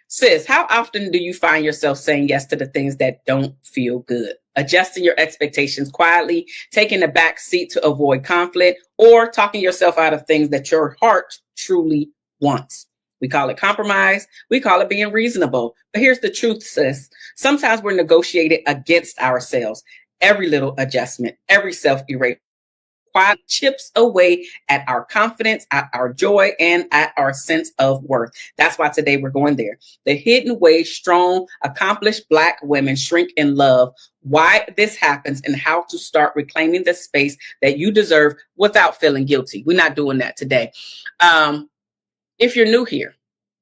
Sis, how often do you find yourself saying yes to the things that don't feel good? Adjusting your expectations quietly, taking a back seat to avoid conflict, or talking yourself out of things that your heart truly wants. We call it compromise. We call it being reasonable. But here's the truth, sis. Sometimes we're negotiating against ourselves. Every little adjustment, every self-erasure chips away at our confidence, at our joy, and at our sense of worth. That's why today we're going there. The hidden way strong, accomplished Black women shrink in love, why this happens, and how to start reclaiming the space that you deserve without feeling guilty. We're not doing that today. If you're new here,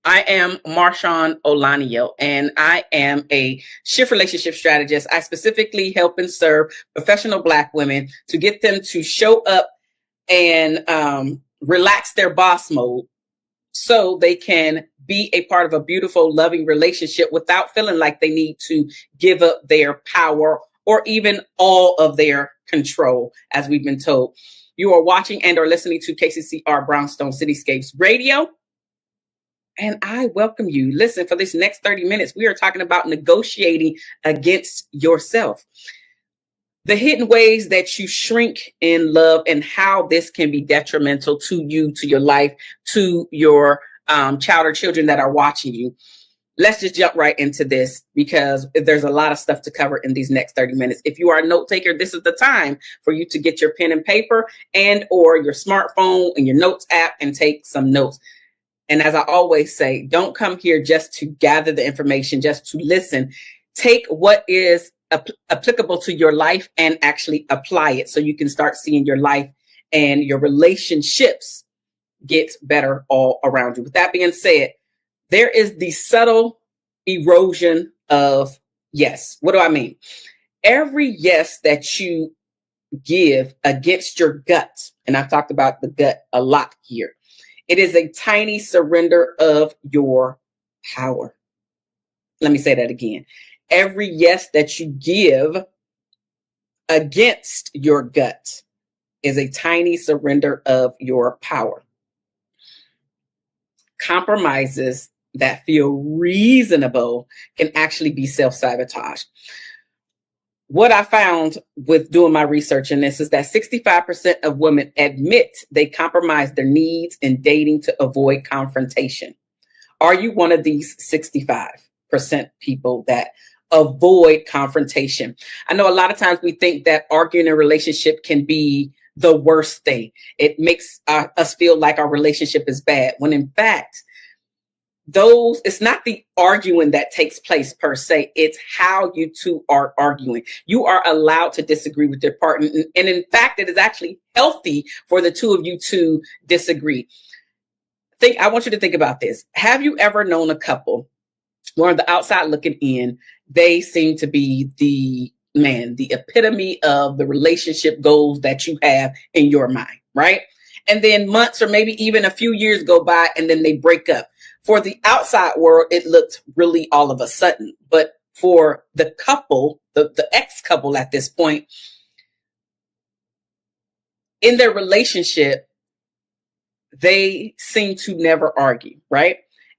I am Marshaun Olaniyan, and I am a shift relationship strategist. I specifically help and serve professional Black women to get them to show up and relax their boss mode so they can be a part of a beautiful, loving relationship without feeling like they need to give up their power or even all of their control, as we've been told. You are watching and or listening to KCCR Brownstone Cityscapes Radio. And I welcome you. Listen, for this next 30 minutes, we are talking about negotiating against yourself. The hidden ways that you shrink in love and how this can be detrimental to you, to your life, to your child or children that are watching you. Let's just jump right into this because there's a lot of stuff to cover in these next 30 minutes. If you are a note taker, this is the time for you to get your pen and paper and or your smartphone and your notes app and take some notes. And as I always say, don't come here just to gather the information, just to listen. Take what is applicable to your life and actually apply it so you can start seeing your life and your relationships get better all around you. With that being said, there is the subtle erosion of yes. What do I mean? Every yes that you give against your gut, and I've talked about the gut a lot here, it is a tiny surrender of your power. Let me say that again. Every yes that you give against your gut is a tiny surrender of your power. Compromises that feel reasonable can actually be self-sabotage. What I found with doing my research in this is that 65% of women admit they compromise their needs in dating to avoid confrontation. Are you one of these 65% people that avoid confrontation? I know a lot of times we think that arguing in a relationship can be the worst thing. It makes us feel like our relationship is bad, when in fact, it's not the arguing that takes place per se. It's how you two are arguing. You are allowed to disagree with your partner. And in fact, it is actually healthy for the two of you to disagree. I want you to think about this. Have you ever known a couple where on the outside looking in, they seem to be the epitome of the relationship goals that you have in your mind, right? And then months or maybe even a few years go by and then they break up. For the outside world, it looked really all of a sudden. But for the couple, the ex-couple at this point, in their relationship, they seem to never argue, right?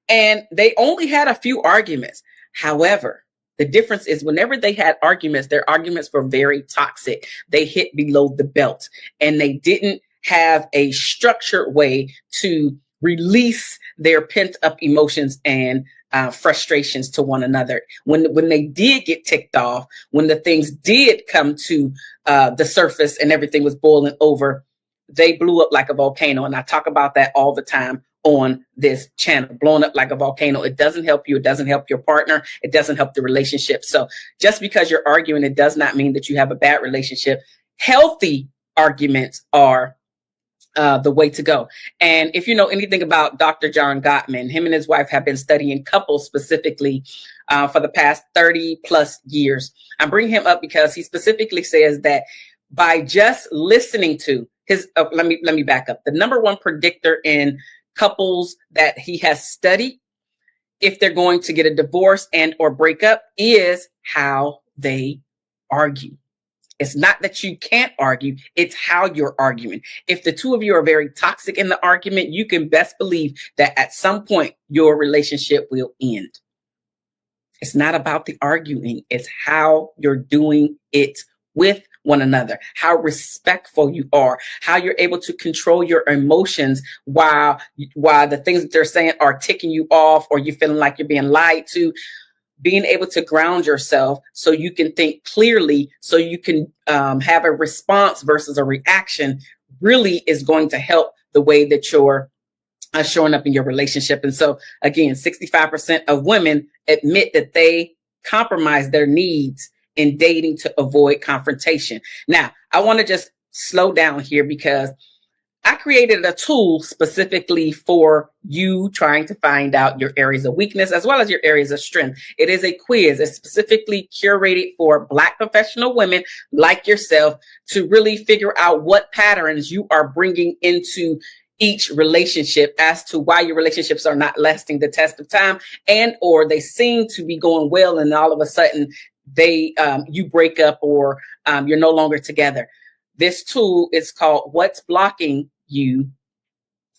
And they only had a few arguments. However, the difference is whenever they had arguments, their arguments were very toxic. They hit below the belt and they didn't have a structured way to release their pent up emotions and frustrations to one another. When they did get ticked off, when the things did come to the surface and everything was boiling over, they blew up like a volcano. And I talk about that all the time on this channel, blowing up like a volcano. It doesn't help you. It doesn't help your partner. It doesn't help the relationship. So just because you're arguing, it does not mean that you have a bad relationship. Healthy arguments are the way to go. And if you know anything about Dr. John Gottman, him and his wife have been studying couples specifically for the past 30 plus years. I bring him up because he specifically says that by just listening to his, let me back up. The number one predictor in couples that he has studied, if they're going to get a divorce and or break up, is how they argue. It's not that you can't argue, it's how you're arguing. If the two of you are very toxic in the argument, you can best believe that at some point your relationship will end. It's not about the arguing. It's how you're doing it with one another, how respectful you are, how you're able to control your emotions while the things that they're saying are ticking you off, or you're feeling like you're being lied to. Being able to ground yourself so you can think clearly, so you can have a response versus a reaction, really is going to help the way that you're showing up in your relationship. And so again, 65% of women admit that they compromise their needs in dating to avoid confrontation. Now, I want to just slow down here because I created a tool specifically for you trying to find out your areas of weakness as well as your areas of strength. It is a quiz. It's specifically curated for Black professional women like yourself to really figure out what patterns you are bringing into each relationship as to why your relationships are not lasting the test of time, and or they seem to be going well and all of a sudden you break up, or you're no longer together. This tool is called What's Blocking You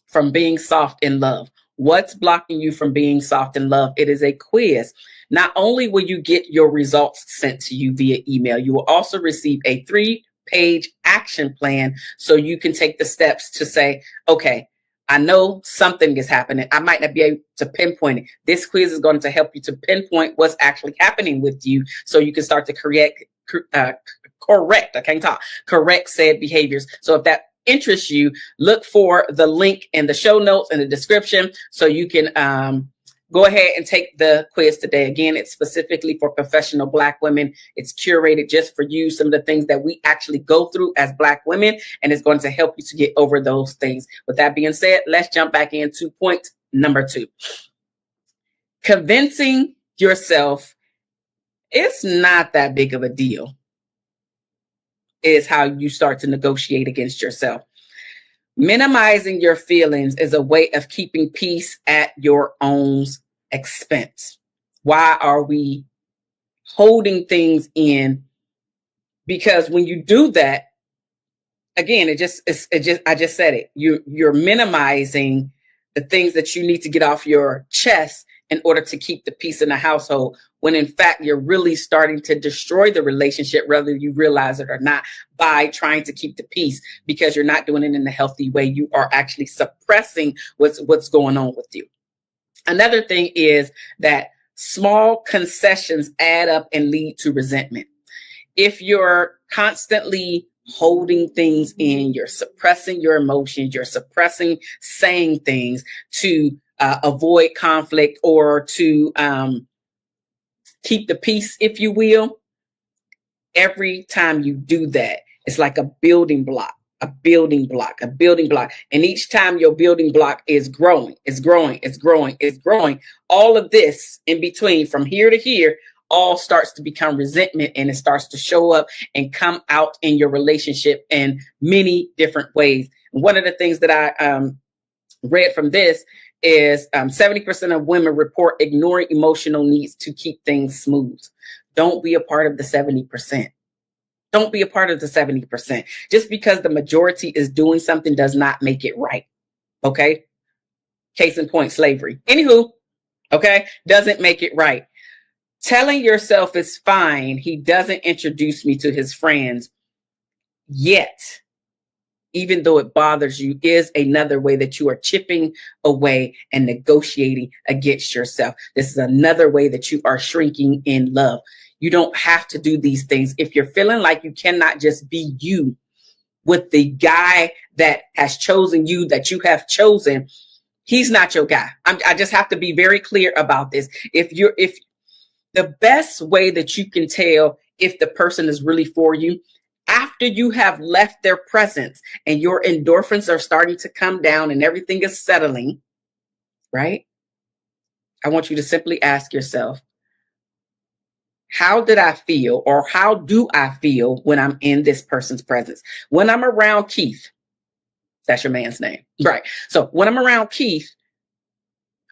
from Being Soft in Love. What's blocking you from being soft in love? It is a quiz. Not only will you get your results sent to you via email, you will also receive a 3-page action plan so you can take the steps to say, okay, I know something is happening. I might not be able to pinpoint it. This quiz is going to help you to pinpoint what's actually happening with you so you can start to correct said behaviors. So if that interests you, look for the link in the show notes in the description so you can go ahead and take the quiz today. Again, it's specifically for professional Black women. It's curated just for you, some of the things that we actually go through as Black women, and it's going to help you to get over those things. With that being said, let's jump back into point number 2. Convincing yourself it's not that big of a deal is how you start to negotiate against yourself. Minimizing your feelings is a way of keeping peace at your own expense. Why are we holding things in? Because when you do that, again, I just said it. You're minimizing the things that you need to get off your chest in order to keep the peace in the household, when in fact you're really starting to destroy the relationship, whether you realize it or not, by trying to keep the peace, because you're not doing it in a healthy way. You are actually suppressing what's going on with you. Another thing is that small concessions add up and lead to resentment. If you're constantly holding things in, you're suppressing your emotions, you're suppressing saying things to avoid conflict or to keep the peace, if you will. Every time you do that, it's like a building block. And each time your building block is growing, all of this in between from here to here all starts to become resentment, and it starts to show up and come out in your relationship in many different ways. One of the things that I read from this is 70% of women report ignoring emotional needs to keep things smooth. Don't be a part of the 70%. Don't be a part of the 70%. Just because the majority is doing something does not make it right. Okay? Case in point, slavery. Anywho, okay? Doesn't make it right. Telling yourself it's fine, he doesn't introduce me to his friends yet, even though it bothers you, is another way that you are chipping away and negotiating against yourself. This is another way that you are shrinking in love. You don't have to do these things. If you're feeling like you cannot just be you with the guy that has chosen you, that you have chosen, he's not your guy. I just have to be very clear about this. If the best way that you can tell if the person is really for you, after you have left their presence and your endorphins are starting to come down and everything is settling, right? I want you to simply ask yourself, how did I feel, or how do I feel when I'm in this person's presence? When I'm around Keith, that's your man's name, right? So when I'm around Keith,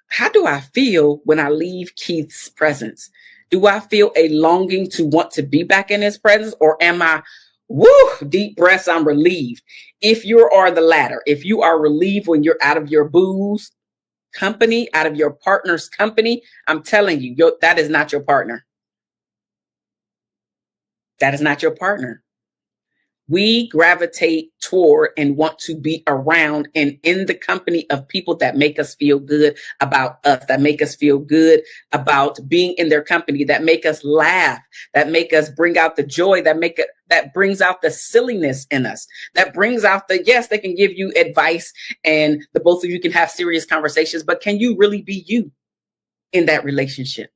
how do I feel when I leave Keith's presence? Do I feel a longing to want to be back in his presence, or am I, deep breaths, I'm relieved? If you are the latter, if you are relieved when you're out of your booze, company, out of your partner's company, I'm telling you, that is not your partner. That is not your partner. We gravitate toward and want to be around and in the company of people that make us feel good about us, that make us feel good about being in their company, that make us laugh, that make us bring out the joy, that brings out the silliness in us, that brings out yes, they can give you advice and the both of you can have serious conversations, but can you really be you in that relationship?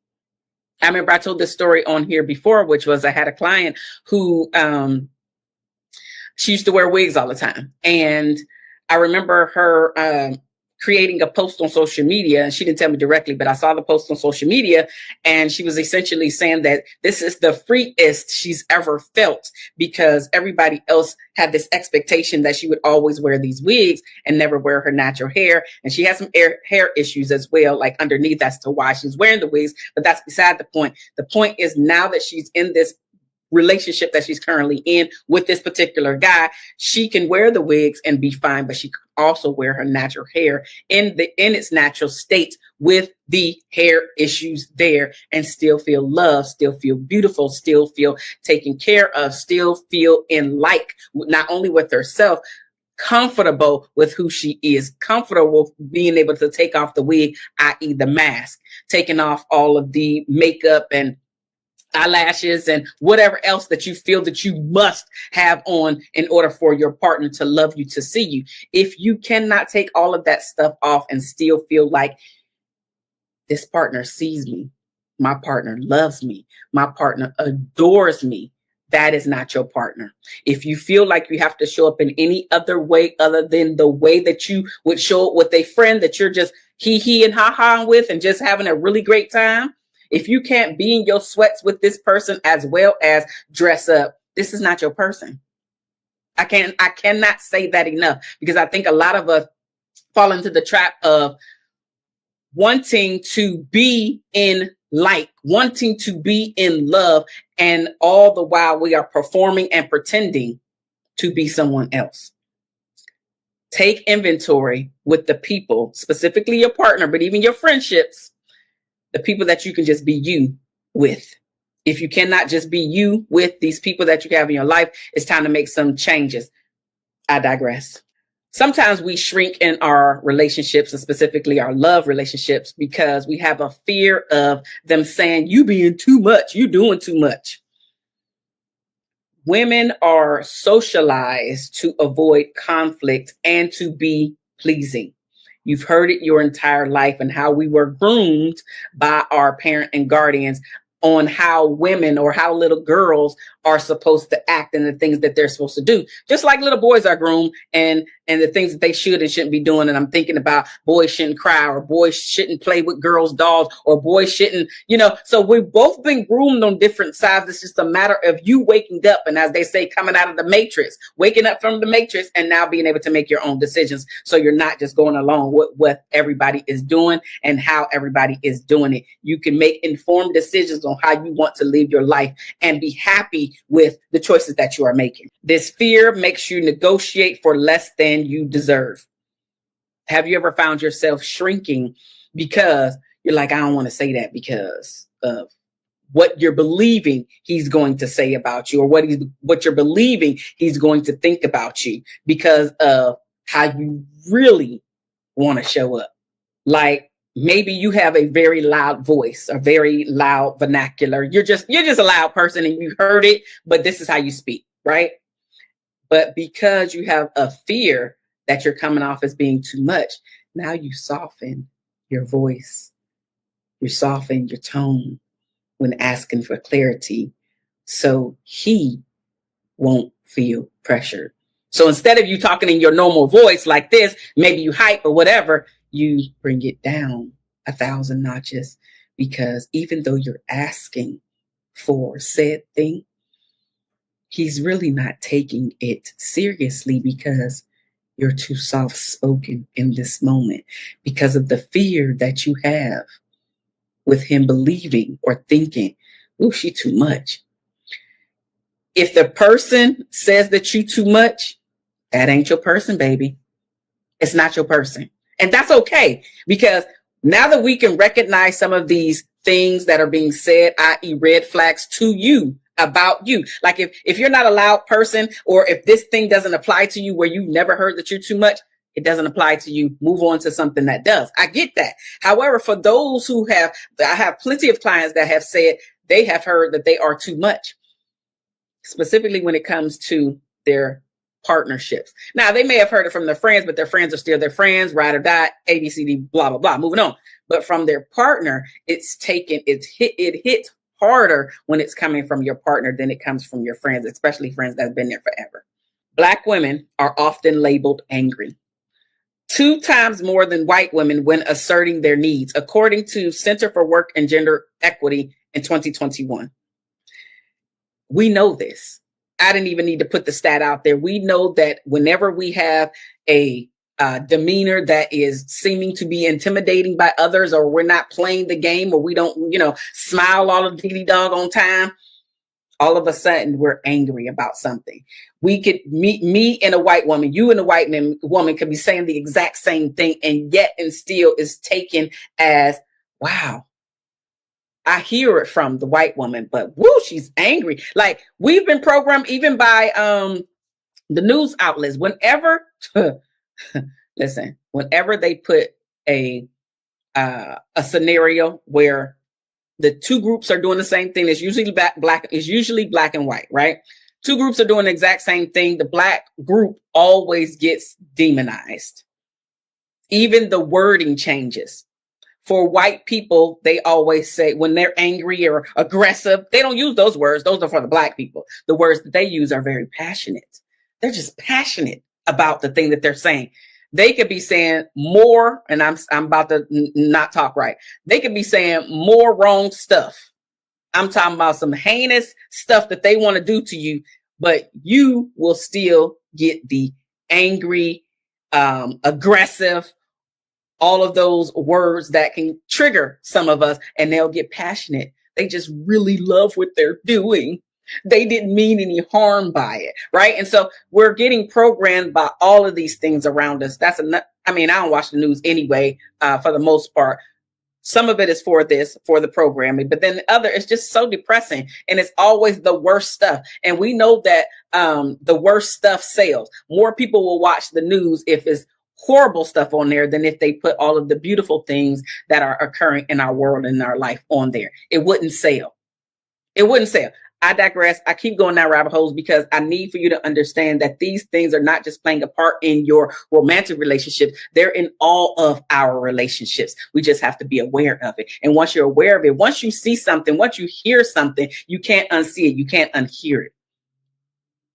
I remember I told this story on here before, which was I had a client who, she used to wear wigs all the time. And I remember her creating a post on social media. And she didn't tell me directly, but I saw the post on social media. And she was essentially saying that this is the freest she's ever felt because everybody else had this expectation that she would always wear these wigs and never wear her natural hair. And she has some hair issues as well, like underneath as to why she's wearing the wigs. But that's beside the point. The point is now that she's in this relationship that she's currently in with this particular guy, she can wear the wigs and be fine, but she can also wear her natural hair in its natural state with the hair issues there and still feel loved, still feel beautiful, still feel taken care of, still feel not only with herself, comfortable with who she is, comfortable being able to take off the wig, i.e. the mask, taking off all of the makeup and eyelashes and whatever else that you feel that you must have on in order for your partner to love you, to see you. If you cannot take all of that stuff off and still feel like this partner sees me, my partner loves me, my partner adores me, that is not your partner. If you feel like you have to show up in any other way other than the way that you would show up with a friend that you're just he and ha with and just having a really great time, if you can't be in your sweats with this person as well as dress up, this is not your person. I cannot say that enough because I think a lot of us fall into the trap of wanting to be in light, wanting to be in love, and all the while we are performing and pretending to be someone else. Take inventory with the people, specifically your partner, but even your friendships, the people that you can just be you with. If you cannot just be you with these people that you have in your life, it's time to make some changes. I digress. Sometimes we shrink in our relationships, and specifically our love relationships, because we have a fear of them saying, you being too much, you doing too much. Women are socialized to avoid conflict and to be pleasing. You've heard it your entire life and how we were groomed by our parent and guardians on how women or how little girls are supposed to act and the things that they're supposed to do. Just like little boys are groomed and the things that they should and shouldn't be doing. And I'm thinking about boys shouldn't cry, or boys shouldn't play with girls' dolls, or boys shouldn't, so we've both been groomed on different sides. It's just a matter of you waking up and, as they say, coming out of the matrix, waking up from the matrix and now being able to make your own decisions. So you're not just going along with what everybody is doing and how everybody is doing it. You can make informed decisions on how you want to live your life and be happy with the choices that you are making. This fear makes you negotiate for less than you deserve. Have you ever found yourself shrinking because you're like, I don't want to say that because of what you're believing he's going to say about you, or what you're believing he's going to think about you because of how you really want to show up. Like, maybe you have a very loud voice, a very loud vernacular. You're just a loud person and you heard it, but this is how you speak, right? But because you have a fear that you're coming off as being too much, now you soften your voice. You soften your tone when asking for clarity so he won't feel pressured. So instead of you talking in your normal voice like this, maybe you hype or whatever, you bring it down 1,000 notches, because even though you're asking for said thing, he's really not taking it seriously because you're too soft-spoken in this moment because of the fear that you have with him believing or thinking, oh, she too much. If the person says that you too much, that ain't your person, baby. It's not your person. And that's okay, because now that we can recognize some of these things that are being said, i.e. red flags to you about you. Like if you're not a loud person, or if this thing doesn't apply to you, where you've never heard that you're too much, it doesn't apply to you. Move on to something that does. I get that. However, for those who I have plenty of clients that have said they have heard that they are too much, specifically when it comes to their partnerships. Now, they may have heard it from their friends, but their friends are still their friends, ride or die, A, B, C, D, blah, blah, blah, moving on. But from their partner, it hits harder when it's coming from your partner than it comes from your friends, especially friends that have been there forever. Black women are often labeled angry 2 times more than white women when asserting their needs, according to Center for Work and Gender Equity in 2021. We know this. I didn't even need to put the stat out there. We know that whenever we have a demeanor that is seeming to be intimidating by others, or we're not playing the game, or we don't, smile all of the dog on time, all of a sudden we're angry about something. We could me and a white woman, you and a white woman could be saying the exact same thing, and yet and still is taken as, wow, I hear it from the white woman, but woo, she's angry. Like, we've been programmed even by the news outlets. Whenever whenever they put a scenario where the 2 groups are doing the same thing, it's usually black and white, right? 2 groups are doing the exact same thing. The black group always gets demonized. Even the wording changes. For white people, they always say when they're angry or aggressive, they don't use those words. Those are for the black people. The words that they use are very passionate. They're just passionate about the thing that they're saying. They could be saying more, and I'm about to not talk right. They could be saying more wrong stuff. I'm talking about some heinous stuff that they want to do to you, but you will still get the angry, aggressive, all of those words that can trigger some of us, and they'll get passionate. They just really love what they're doing. They didn't mean any harm by it, right? And so we're getting programmed by all of these things around us. I don't watch the news anyway, for the most part. Some of it is for the programming, but then the other is just so depressing, and it's always the worst stuff. And we know that the worst stuff sells. More people will watch the news if it's horrible stuff on there than if they put all of the beautiful things that are occurring in our world and in our life on there. It wouldn't sell. It wouldn't sell. I digress. I keep going down rabbit holes because I need for you to understand that these things are not just playing a part in your romantic relationships. They're in all of our relationships. We just have to be aware of it. And once you're aware of it, once you see something, once you hear something, you can't unsee it. You can't unhear it.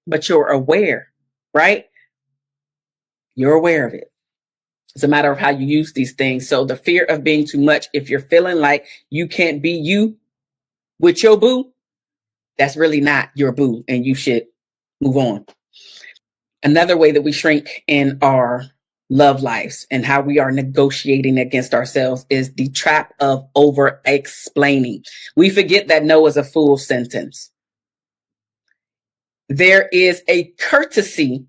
But you're aware, right? You're aware of it. It's a matter of how you use these things. So the fear of being too much, if you're feeling like you can't be you with your boo, that's really not your boo, and you should move on. Another way that we shrink in our love lives and how we are negotiating against ourselves is the trap of over explaining. We forget that no is a full sentence. There is a courtesy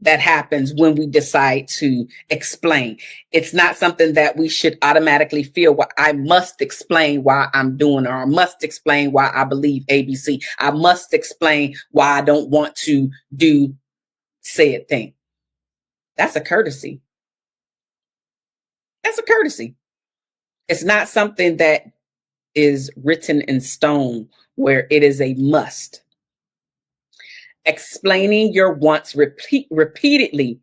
that happens when we decide to explain. It's not something that we should automatically feel, well, I must explain why I'm doing, or I must explain why I believe ABC. I must explain why I don't want to do said thing. That's a courtesy. That's a courtesy. It's not something that is written in stone where it is a must. Explaining your wants repeatedly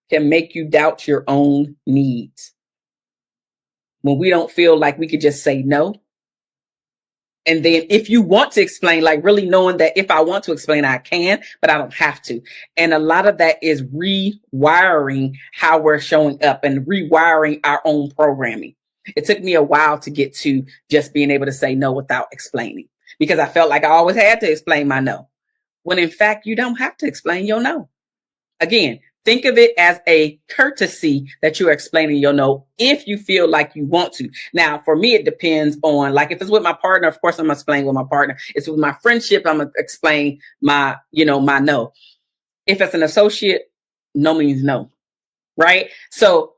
can make you doubt your own needs. When we don't feel like we could just say no. And then if you want to explain, like really knowing that if I want to explain, I can, but I don't have to. And a lot of that is rewiring how we're showing up and rewiring our own programming. It took me a while to get to just being able to say no without explaining, because I felt like I always had to explain my no. When in fact, you don't have to explain your no. Again, think of it as a courtesy that you're explaining your no if you feel like you want to. Now, for me, it depends on, like, if it's with my partner, of course, I'm going to explain with my partner. If it's with my friendship, I'm going to explain my no. If it's an associate, no means no, right? So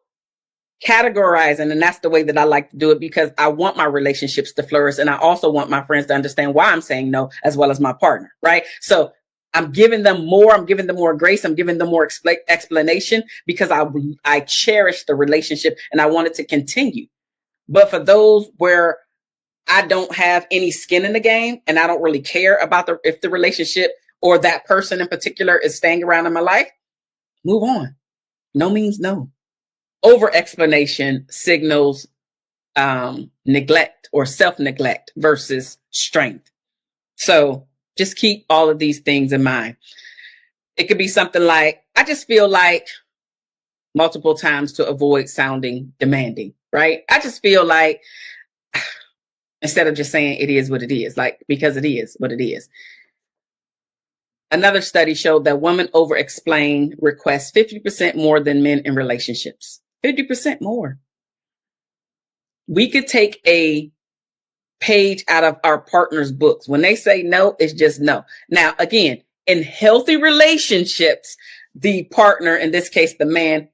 categorizing, and that's the way that I like to do it, because I want my relationships to flourish, and I also want my friends to understand why I'm saying no, as well as my partner, right? So I'm giving them more grace, I'm giving them more explanation, because I cherish the relationship and I want it to continue. But for those where I don't have any skin in the game and I don't really care about if the relationship or that person in particular is staying around in my life, move on. No means no. Over explanation signals neglect or self-neglect versus strength. So just keep all of these things in mind. It could be something like, I just feel like, multiple times to avoid sounding demanding, right? I just feel like, instead of just saying it is what it is, like, because it is what it is. Another study showed that women over-explain requests 50% more than men in relationships. 50% more. We could take a page out of our partner's books. When they say no, it's just no. Now, again, in healthy relationships, the partner, in this case, the man,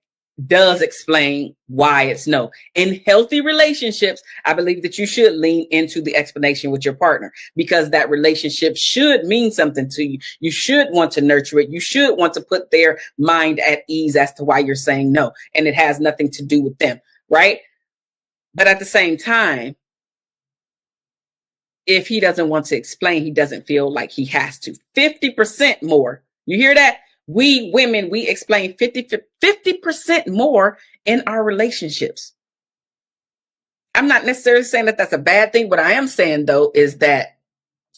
does explain why it's no. In healthy relationships, I believe that you should lean into the explanation with your partner, because that relationship should mean something to you. You should want to nurture it. You should want to put their mind at ease as to why you're saying no. And it has nothing to do with them, right? But at the same time, if he doesn't want to explain, he doesn't feel like he has to. 50% more. You hear that? We women, we explain 50% more in our relationships. I'm not necessarily saying that that's a bad thing. What I am saying, though, is that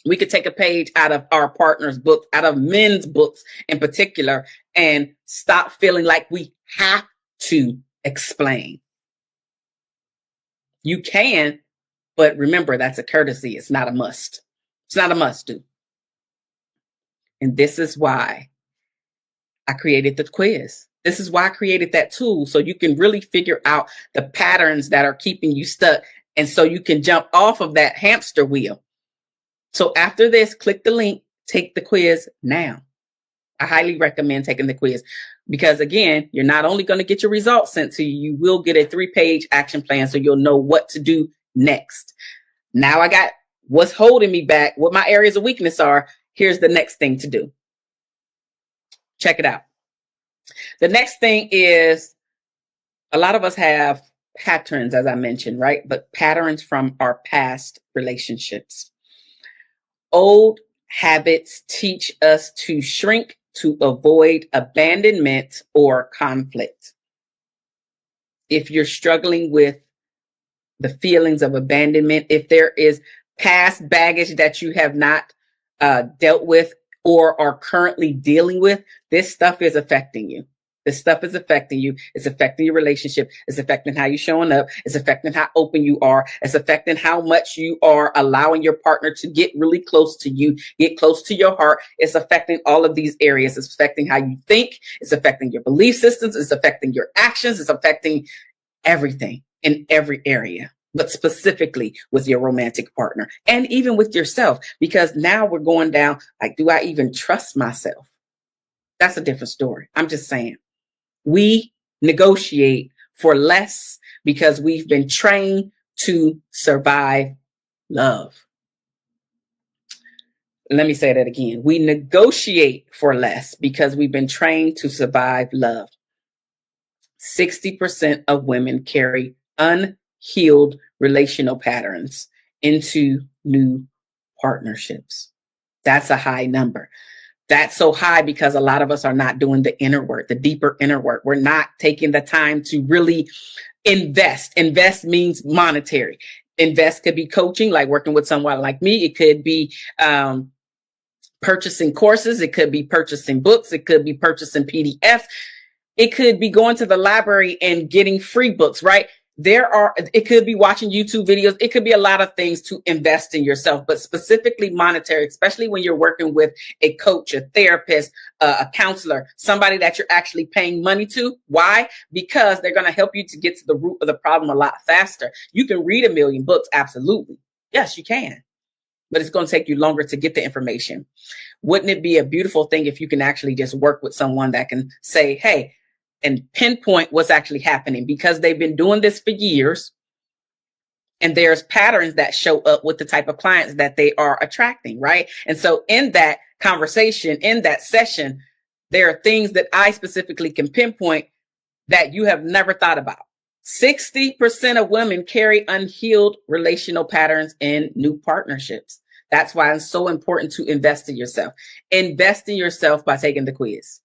we could take a page out of our partner's books, out of men's books in particular, and stop feeling like we have to explain. You can, but remember, that's a courtesy. It's not a must. It's not a must do. And this is why I created the quiz. This is why I created that tool, so you can really figure out the patterns that are keeping you stuck. And so you can jump off of that hamster wheel. So after this, click the link, take the quiz now. I highly recommend taking the quiz, because again, you're not only going to get your results sent to you, you will get a 3-page action plan, so you'll know what to do next. Now I got what's holding me back, what my areas of weakness are. Here's the next thing to do. Check it out. The next thing is, a lot of us have patterns, as I mentioned, right? But patterns from our past relationships. Old habits teach us to shrink to avoid abandonment or conflict. If you're struggling with the feelings of abandonment, if there is past baggage that you have not dealt with or are currently dealing with, this stuff is affecting you. This stuff is affecting you. It's affecting your relationship. It's affecting how you're showing up. It's affecting how open you are. It's affecting how much you are allowing your partner to get really close to you, get close to your heart. It's affecting all of these areas. It's affecting how you think. It's affecting your belief systems. It's affecting your actions. It's affecting everything in every area, but specifically with your romantic partner and even with yourself, because now we're going down, like, do I even trust myself? That's a different story. I'm just saying. We negotiate for less because we've been trained to survive love. Let me say that again. We negotiate for less because we've been trained to survive love. 60% of women carry unhealed relational patterns into new partnerships. That's a high number. That's so high because a lot of us are not doing the inner work, the deeper inner work. We're not taking the time to really invest. Invest means monetary. Invest could be coaching, like working with someone like me. It could be purchasing courses. It could be purchasing books. It could be purchasing PDFs. It could be going to the library and getting free books, right? It could be watching YouTube videos. It could be a lot of things to invest in yourself, but specifically monetary, especially when you're working with a coach, a therapist, a counselor, somebody that you're actually paying money to. Why? Because they're going to help you to get to the root of the problem a lot faster. You can read 1,000,000 books. Absolutely. Yes, you can, but it's going to take you longer to get the information. Wouldn't it be a beautiful thing if you can actually just work with someone that can say, hey, and pinpoint what's actually happening, because they've been doing this for years. And there's patterns that show up with the type of clients that they are attracting, right? And so in that conversation, in that session, there are things that I specifically can pinpoint that you have never thought about. 60% of women carry unhealed relational patterns in new partnerships. That's why it's so important to invest in yourself. Invest in yourself by taking the quiz.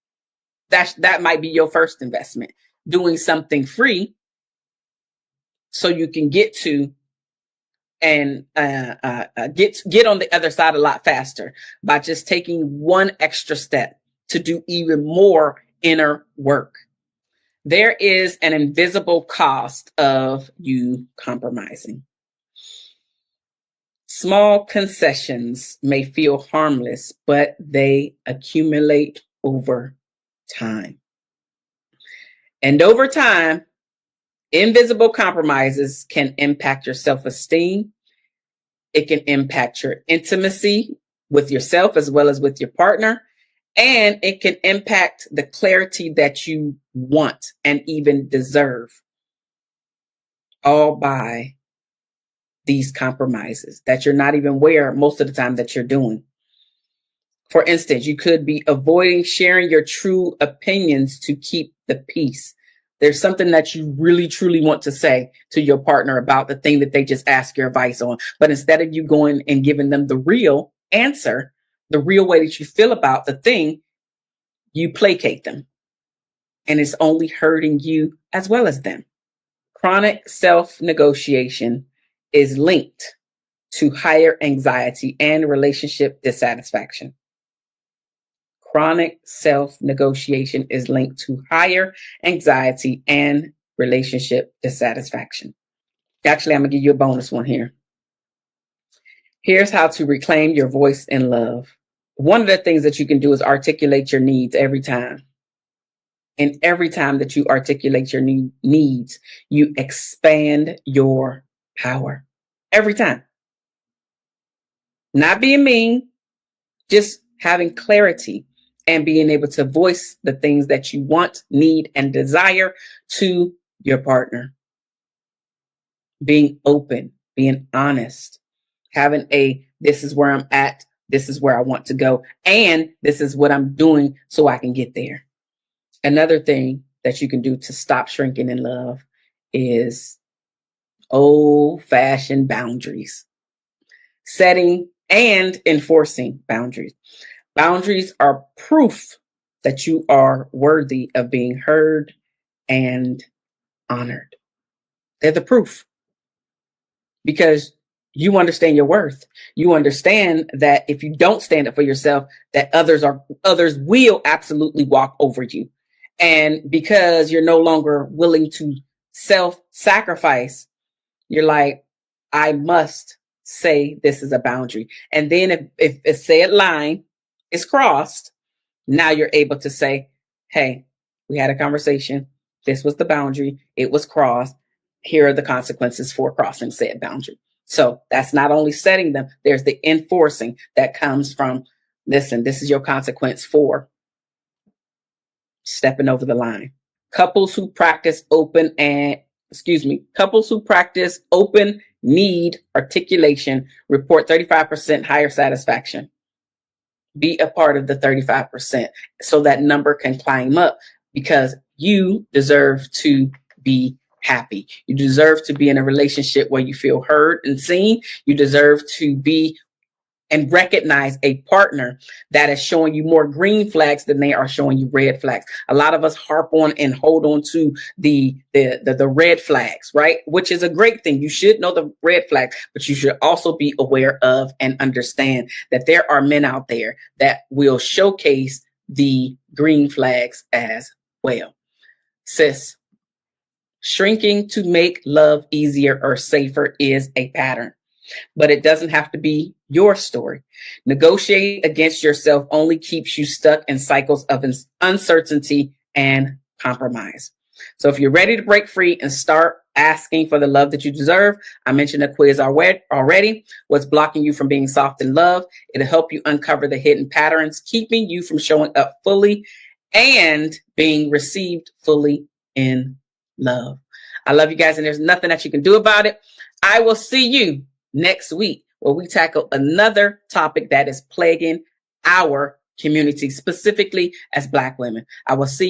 That might be your first investment. Doing something free so you can get to and get on the other side a lot faster by just taking one extra step to do even more inner work. There is an invisible cost of you compromising. Small concessions may feel harmless, but they accumulate over time. And over time, invisible compromises can impact your self-esteem. It can impact your intimacy with yourself as well as with your partner. And it can impact the clarity that you want and even deserve, all by these compromises that you're not even aware most of the time that you're doing. For instance, you could be avoiding sharing your true opinions to keep the peace. There's something that you really, truly want to say to your partner about the thing that they just asked your advice on. But instead of you going and giving them the real answer, the real way that you feel about the thing, you placate them. And it's only hurting you as well as them. Chronic self-negotiation is linked to higher anxiety and relationship dissatisfaction. Chronic self-negotiation is linked to higher anxiety and relationship dissatisfaction. Actually, I'm going to give you a bonus one here. Here's how to reclaim your voice in love. One of the things that you can do is articulate your needs every time. And every time that you articulate your needs, you expand your power. Every time. Not being mean, just having clarity and being able to voice the things that you want, need, and desire to your partner. Being open, being honest, having this is where I'm at, this is where I want to go, and this is what I'm doing so I can get there. Another thing that you can do to stop shrinking in love is old-fashioned boundaries. Setting and enforcing boundaries. Boundaries are proof that you are worthy of being heard and honored. They're the proof. Because you understand your worth. You understand that if you don't stand up for yourself, that others will absolutely walk over you. And because you're no longer willing to self-sacrifice, you're like, I must say this is a boundary. And then if a said line is crossed, now you're able to say, hey, we had a conversation. This was the boundary. It was crossed. Here are the consequences for crossing said boundary. So that's not only setting them, there's the enforcing that comes from, listen, this is your consequence for stepping over the line. Couples who practice open need articulation report 35% higher satisfaction. Be a part of the 35% so that number can climb up, because you deserve to be happy. You deserve to be in a relationship where you feel heard and seen. You deserve to be and recognize a partner that is showing you more green flags than they are showing you red flags. A lot of us harp on and hold on to the red flags, right? Which is a great thing. You should know the red flags, but you should also be aware of and understand that there are men out there that will showcase the green flags as well. Sis, shrinking to make love easier or safer is a pattern, but it doesn't have to be your story. Negotiating against yourself only keeps you stuck in cycles of uncertainty and compromise. So if you're ready to break free and start asking for the love that you deserve, I mentioned a quiz already. What's blocking you from being soft in love? It'll help you uncover the hidden patterns, keeping you from showing up fully and being received fully in love. I love you guys, and there's nothing that you can do about it. I will see you next week where we tackle another topic that is plaguing our community, specifically as Black women. I will see you.